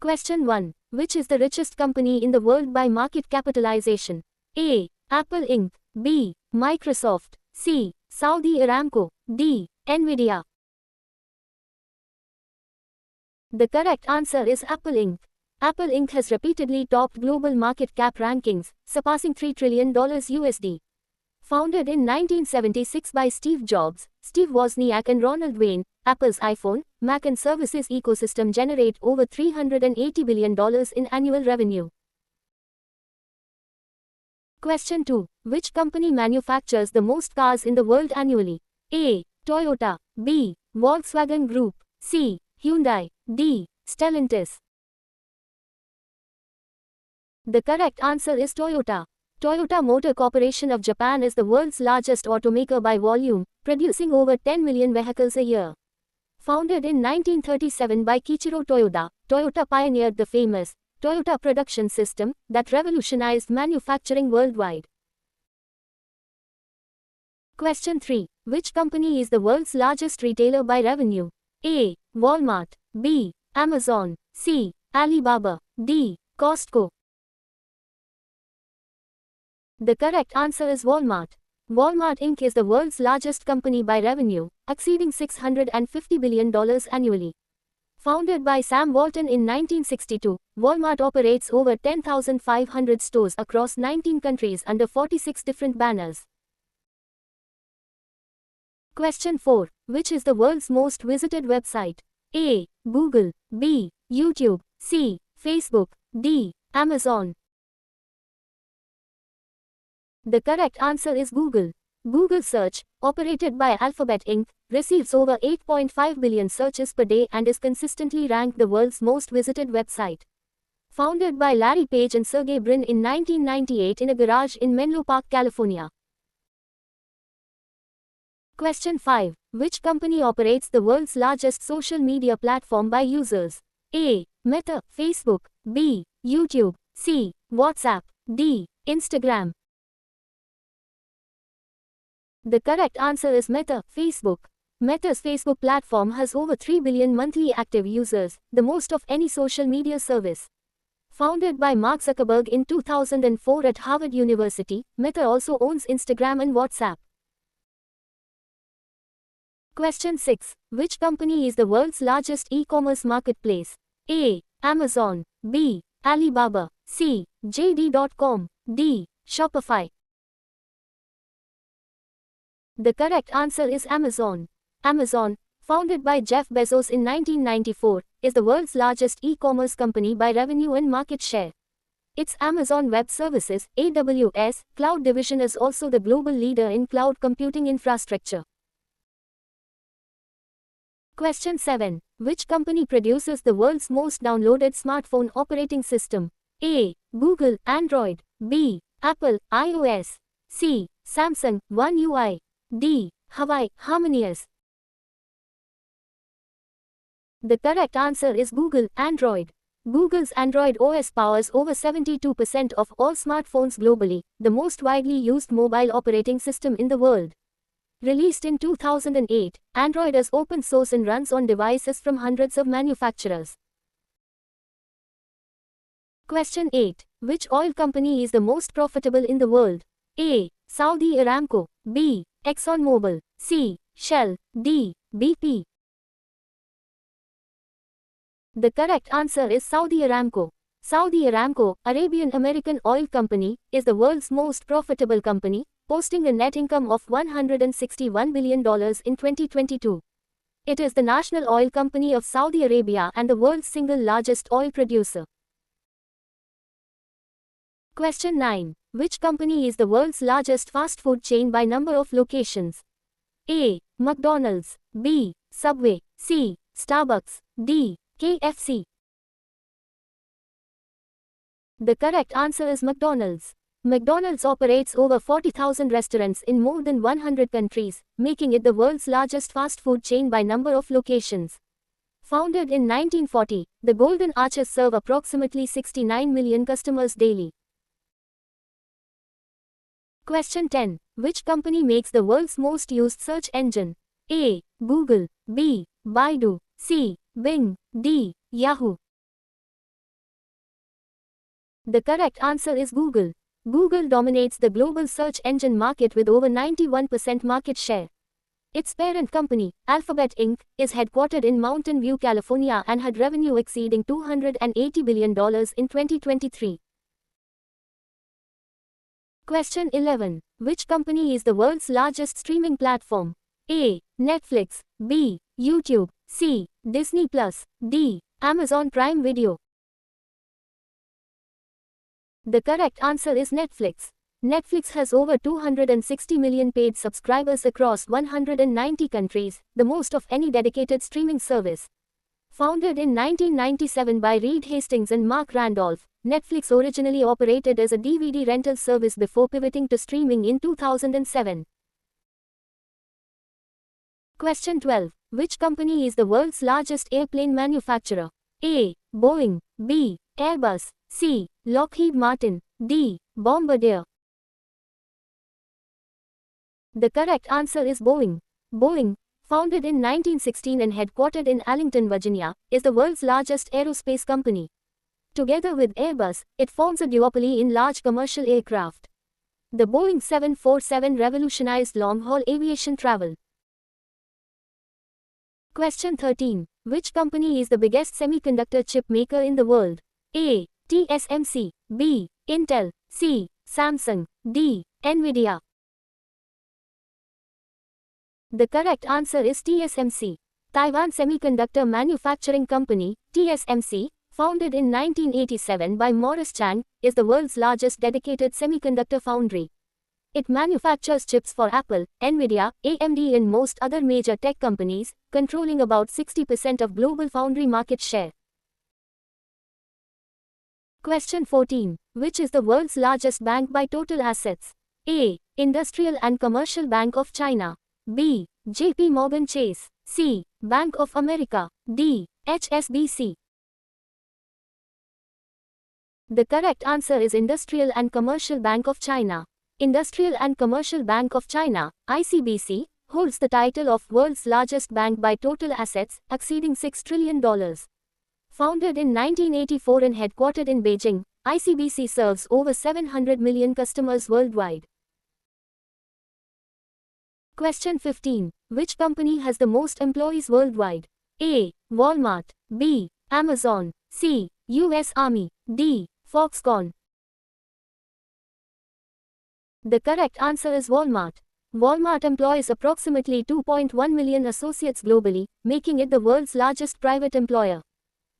Question 1. Which is the richest company in the world by market capitalization? A. Apple Inc. B. Microsoft. C. Saudi Aramco. D. Nvidia. The correct answer is Apple Inc. Apple Inc. has repeatedly topped global market cap rankings, surpassing $3 trillion USD. Founded in 1976 by Steve Jobs, Steve Wozniak and Ronald Wayne, Apple's iPhone, Mac and services ecosystem generate over $380 billion in annual revenue. Question 2. Which company manufactures the most cars in the world annually? A. Toyota. B. Volkswagen Group. C. Hyundai. D. Stellantis. The correct answer is Toyota. Toyota Motor Corporation of Japan is the world's largest automaker by volume, producing over 10 million vehicles a year. Founded in 1937 by Kiichiro Toyoda, Toyota pioneered the famous Toyota production system that revolutionized manufacturing worldwide. Question 3. Which company is the world's largest retailer by revenue? A. Walmart. B. Amazon. C. Alibaba. D. Costco. The correct answer is Walmart. Walmart Inc. is the world's largest company by revenue, exceeding $650 billion annually. Founded by Sam Walton in 1962, Walmart operates over 10,500 stores across 19 countries under 46 different banners. Question 4. Which is the world's most visited website? A. Google. B. YouTube. C. Facebook. D. Amazon. The correct answer is Google. Google Search, operated by Alphabet Inc., receives over 8.5 billion searches per day and is consistently ranked the world's most visited website. Founded by Larry Page and Sergey Brin in 1998 in a garage in Menlo Park, California. Question 5. Which company operates the world's largest social media platform by users? A. Meta, Facebook. B. YouTube. C. WhatsApp. D. Instagram. The correct answer is Meta, Facebook. Meta's Facebook platform has over 3 billion monthly active users, the most of any social media service. Founded by Mark Zuckerberg in 2004 at Harvard University, Meta also owns Instagram and WhatsApp. Question 6. Which company is the world's largest e-commerce marketplace? A. Amazon. B. Alibaba. C. JD.com. D. Shopify. The correct answer is Amazon. Amazon, founded by Jeff Bezos in 1994, is the world's largest e-commerce company by revenue and market share. Its Amazon Web Services, AWS, cloud division is also the global leader in cloud computing infrastructure. Question 7. Which company produces the world's most downloaded smartphone operating system? A. Google, Android. B. Apple, iOS. C. Samsung, One UI. D. Huawei, HarmonyOS. The correct answer is Google, Android. Google's Android OS powers over 72% of all smartphones globally, the most widely used mobile operating system in the world. Released in 2008, Android is open source and runs on devices from hundreds of manufacturers. Question 8. Which oil company is the most profitable in the world? A. Saudi Aramco. B. ExxonMobil. C. Shell. D. BP. The correct answer is Saudi Aramco. Saudi Aramco, Arabian American Oil Company, is the world's most profitable company, posting a net income of $161 billion in 2022. It is the national oil company of Saudi Arabia and the world's single largest oil producer. Question 9. Which company is the world's largest fast food chain by number of locations? A. McDonald's. B. Subway. C. Starbucks. D. KFC. The correct answer is McDonald's. McDonald's operates over 40,000 restaurants in more than 100 countries, making it the world's largest fast food chain by number of locations. Founded in 1940, the Golden Arches serve approximately 69 million customers daily. Question 10. Which company makes the world's most used search engine? A. Google. B. Baidu. C. Bing. D. Yahoo. The correct answer is Google. Google dominates the global search engine market with over 91% market share. Its parent company, Alphabet Inc., is headquartered in Mountain View, California and had revenue exceeding $280 billion in 2023. Question 11. Which company is the world's largest streaming platform? A. Netflix. B. YouTube. C. Disney+. D. Amazon Prime Video. The correct answer is Netflix. Netflix has over 260 million paid subscribers across 190 countries, the most of any dedicated streaming service. Founded in 1997 by Reed Hastings and Mark Randolph, Netflix originally operated as a DVD rental service before pivoting to streaming in 2007. Question 12. Which company is the world's largest airplane manufacturer? A. Boeing. B. Airbus. C. Lockheed Martin. D. Bombardier. The correct answer is Boeing. Boeing, founded in 1916 and headquartered in Arlington, Virginia, is the world's largest aerospace company. Together with Airbus, it forms a duopoly in large commercial aircraft. The Boeing 747 revolutionized long-haul aviation travel. Question 13. Which company is the biggest semiconductor chip maker in the world? A. TSMC. B. Intel. C. Samsung. D. Nvidia. The correct answer is TSMC. Taiwan Semiconductor Manufacturing Company, TSMC, founded in 1987 by Morris Chang, is the world's largest dedicated semiconductor foundry. It manufactures chips for Apple, Nvidia, AMD and most other major tech companies, controlling about 60% of global foundry market share. Question 14. Which is the world's largest bank by total assets? A. Industrial and Commercial Bank of China. B. JP Morgan Chase. C. Bank of America. D. HSBC. The correct answer is Industrial and Commercial Bank of China. Industrial and Commercial Bank of China, ICBC, holds the title of world's largest bank by total assets, exceeding $6 trillion. Founded in 1984 and headquartered in Beijing, ICBC serves over 700 million customers worldwide. Question 15. Which company has the most employees worldwide? A. Walmart. B. Amazon. C. US Army. D. Foxconn. The correct answer is Walmart. Walmart employs approximately 2.1 million associates globally, making it the world's largest private employer.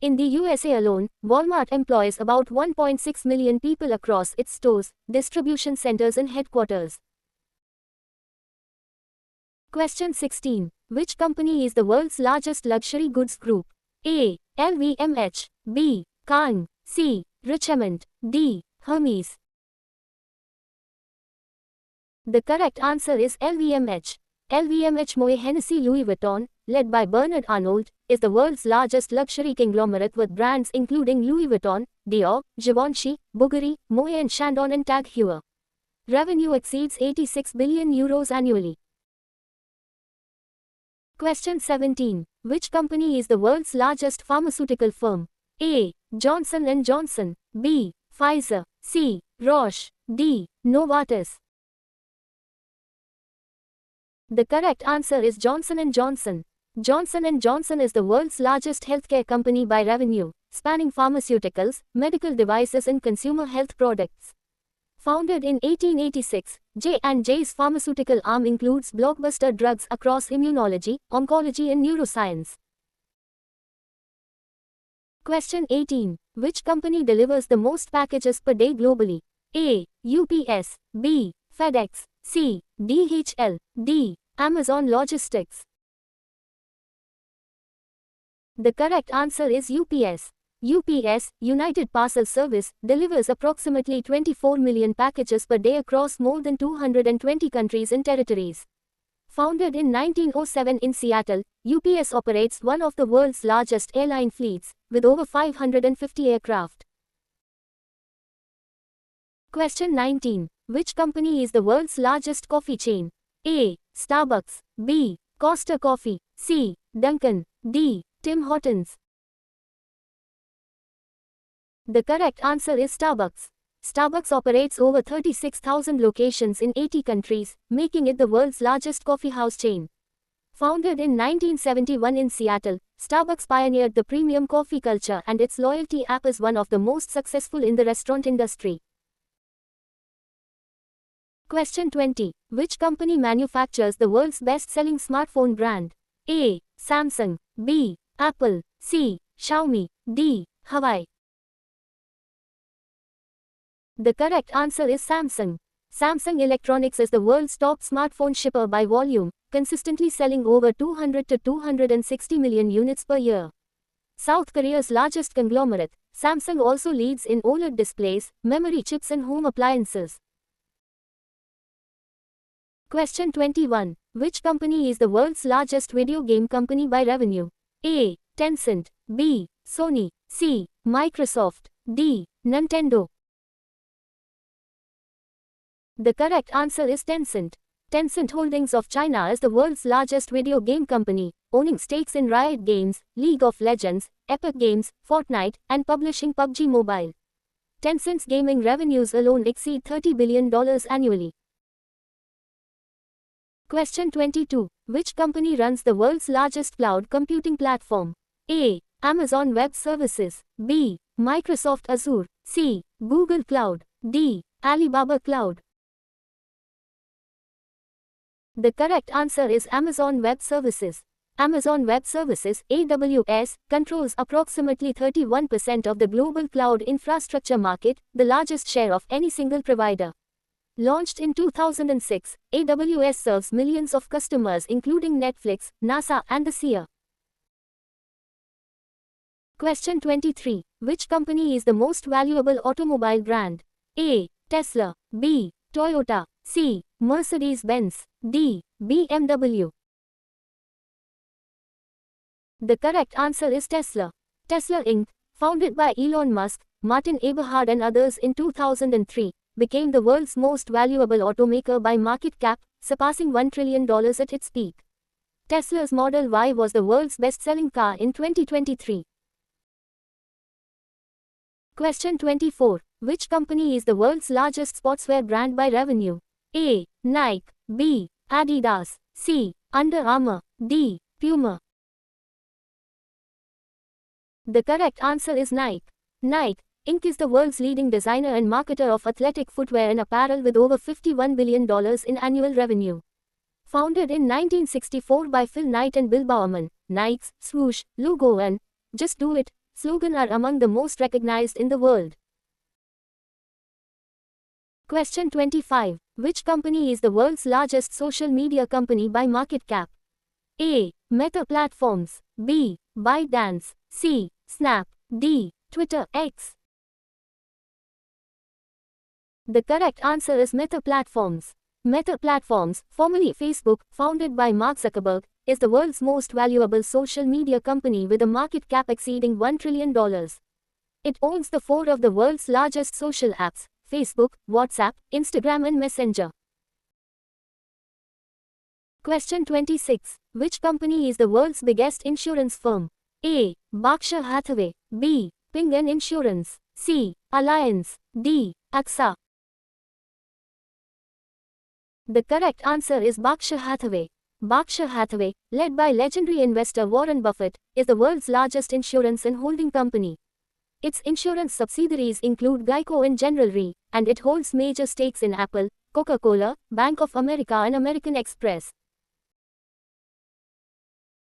In the USA alone, Walmart employs about 1.6 million people across its stores, distribution centers and headquarters. Question 16. Which company is the world's largest luxury goods group? A. LVMH. B. Kering. C. Richemont. D. Hermes. The correct answer is LVMH. LVMH Moet Hennessy Louis Vuitton, led by Bernard Arnault, is the world's largest luxury conglomerate with brands including Louis Vuitton, Dior, Givenchy, Bulgari, Moet and Chandon and Tag Heuer. Revenue exceeds €86 billion annually. Question 17. Which company is the world's largest pharmaceutical firm? A. Johnson & Johnson. B. Pfizer. C. Roche. D. Novartis. The correct answer is Johnson & Johnson. Johnson & Johnson is the world's largest healthcare company by revenue, spanning pharmaceuticals, medical devices and consumer health products. Founded in 1886, J&J's pharmaceutical arm includes blockbuster drugs across immunology, oncology and neuroscience. Question 18. Which company delivers the most packages per day globally? A. UPS. B. FedEx. C. DHL. D. Amazon Logistics. The correct answer is UPS. UPS, United Parcel Service, delivers approximately 24 million packages per day across more than 220 countries and territories. Founded in 1907 in Seattle, UPS operates one of the world's largest airline fleets, with over 550 aircraft. Question 19. Which company is the world's largest coffee chain? A. Starbucks. B. Costa Coffee. C. Dunkin'. D. Tim Hortons. The correct answer is Starbucks. Starbucks operates over 36,000 locations in 80 countries, making it the world's largest coffee house chain. Founded in 1971 in Seattle, Starbucks pioneered the premium coffee culture, and its loyalty app is one of the most successful in the restaurant industry. Question 20. Which company manufactures the world's best-selling smartphone brand? A. Samsung. B. Apple. C. Xiaomi. D. Huawei. The correct answer is Samsung. Samsung Electronics is the world's top smartphone shipper by volume, consistently selling over 200 to 260 million units per year. South Korea's largest conglomerate, Samsung also leads in OLED displays, memory chips and home appliances. Question 21. Which company is the world's largest video game company by revenue? A. Tencent. B. Sony. C. Microsoft. D. Nintendo. The correct answer is Tencent. Tencent Holdings of China is the world's largest video game company, owning stakes in Riot Games, League of Legends, Epic Games, Fortnite, and publishing PUBG Mobile. Tencent's gaming revenues alone exceed $30 billion annually. Question 22. Which company runs the world's largest cloud computing platform? A. Amazon Web Services. B. Microsoft Azure. C. Google Cloud. D. Alibaba Cloud. The correct answer is Amazon Web Services. Amazon Web Services, AWS, controls approximately 31% of the global cloud infrastructure market, the largest share of any single provider. Launched in 2006, AWS serves millions of customers including Netflix, NASA and the CIA. Question 23. Which company is the most valuable automobile brand? A. Tesla. B. Toyota. C. Mercedes-Benz. D. BMW. The correct answer is Tesla. Tesla Inc., founded by Elon Musk, Martin Eberhard and others in 2003, became the world's most valuable automaker by market cap, surpassing $1 trillion at its peak. Tesla's Model Y was the world's best-selling car in 2023. Question 24. Which company is the world's largest sportswear brand by revenue? A. Nike. B. Adidas. C. Under Armour. D. Puma. The correct answer is Nike. Nike Inc. is the world's leading designer and marketer of athletic footwear and apparel with over $51 billion in annual revenue. Founded in 1964 by Phil Knight and Bill Bowerman, Nike's swoosh, logo and "Just Do It" slogan are among the most recognized in the world. Question 25. Which company is the world's largest social media company by market cap? A. Meta Platforms. B. ByteDance. C. Snap. D. Twitter X. The correct answer is Meta Platforms. Meta Platforms, formerly Facebook, founded by Mark Zuckerberg, is the world's most valuable social media company with a market cap exceeding $1 trillion. It owns the four of the world's largest social apps: Facebook, WhatsApp, Instagram and Messenger. Question 26. Which company is the world's biggest insurance firm? A. Berkshire Hathaway. B. Ping An Insurance. C. Allianz. D. AXA. The correct answer is Berkshire Hathaway. Berkshire Hathaway, led by legendary investor Warren Buffett, is the world's largest insurance and holding company. Its insurance subsidiaries include Geico and General Re, and it holds major stakes in Apple, Coca-Cola, Bank of America and American Express.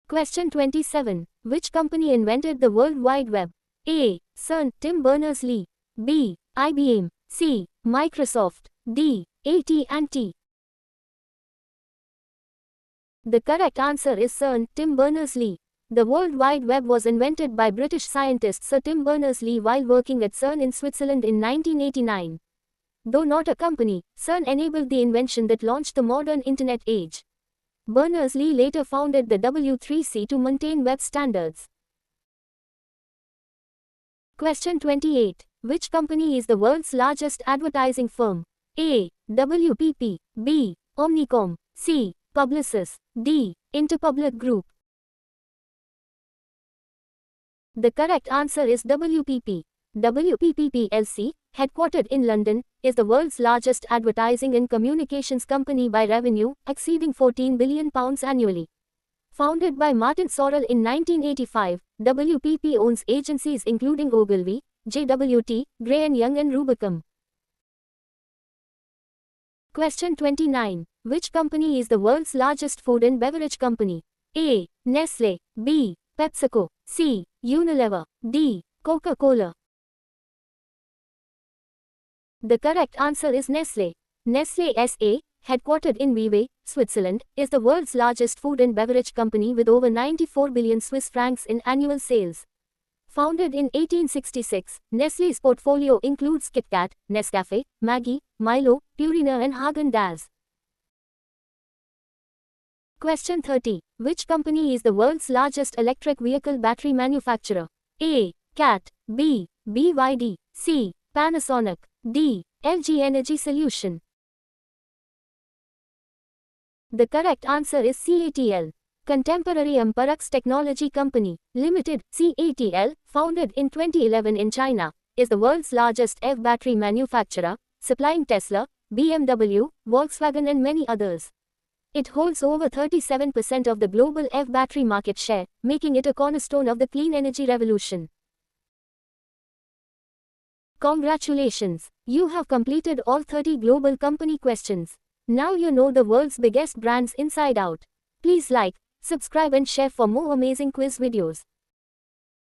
Question 27. Which company invented the World Wide Web? A. CERN, Tim Berners-Lee. B. IBM. C. Microsoft. D. AT&T. The correct answer is CERN, Tim Berners-Lee. The World Wide Web was invented by British scientist Sir Tim Berners-Lee while working at CERN in Switzerland in 1989. Though not a company, CERN enabled the invention that launched the modern Internet age. Berners-Lee later founded the W3C to maintain web standards. Question 28. Which company is the world's largest advertising firm? A. WPP. B. Omnicom. C. Publicis. D. Interpublic Group. The correct answer is WPP. WPP plc, headquartered in London, is the world's largest advertising and communications company by revenue, exceeding £14 billion annually. Founded by Martin Sorrell in 1985, WPP owns agencies including Ogilvy, JWT, Gray & Young and Rubicon. Question 29. Which company is the world's largest food and beverage company? A. Nestle, B. PepsiCo, C. Unilever, D. Coca-Cola. The correct answer is Nestle. Nestle SA, headquartered in Vevey, Switzerland, is the world's largest food and beverage company with over 94 billion Swiss francs in annual sales. Founded in 1866, Nestle's portfolio includes KitKat, Nescafé, Maggi, Milo, Purina and Häagen-Dazs. Question 30. Which company is the world's largest electric vehicle battery manufacturer? A. CAT, B. BYD, C. Panasonic, D. LG Energy Solution. The correct answer is CATL. Contemporary Amperex Technology Company, Limited, CATL, founded in 2011 in China, is the world's largest EV battery manufacturer, supplying Tesla, BMW, Volkswagen and many others. It holds over 37% of the global EV battery market share, making it a cornerstone of the clean energy revolution. Congratulations! You have completed all 30 global company questions. Now you know the world's biggest brands inside out. Please like, subscribe and share for more amazing quiz videos.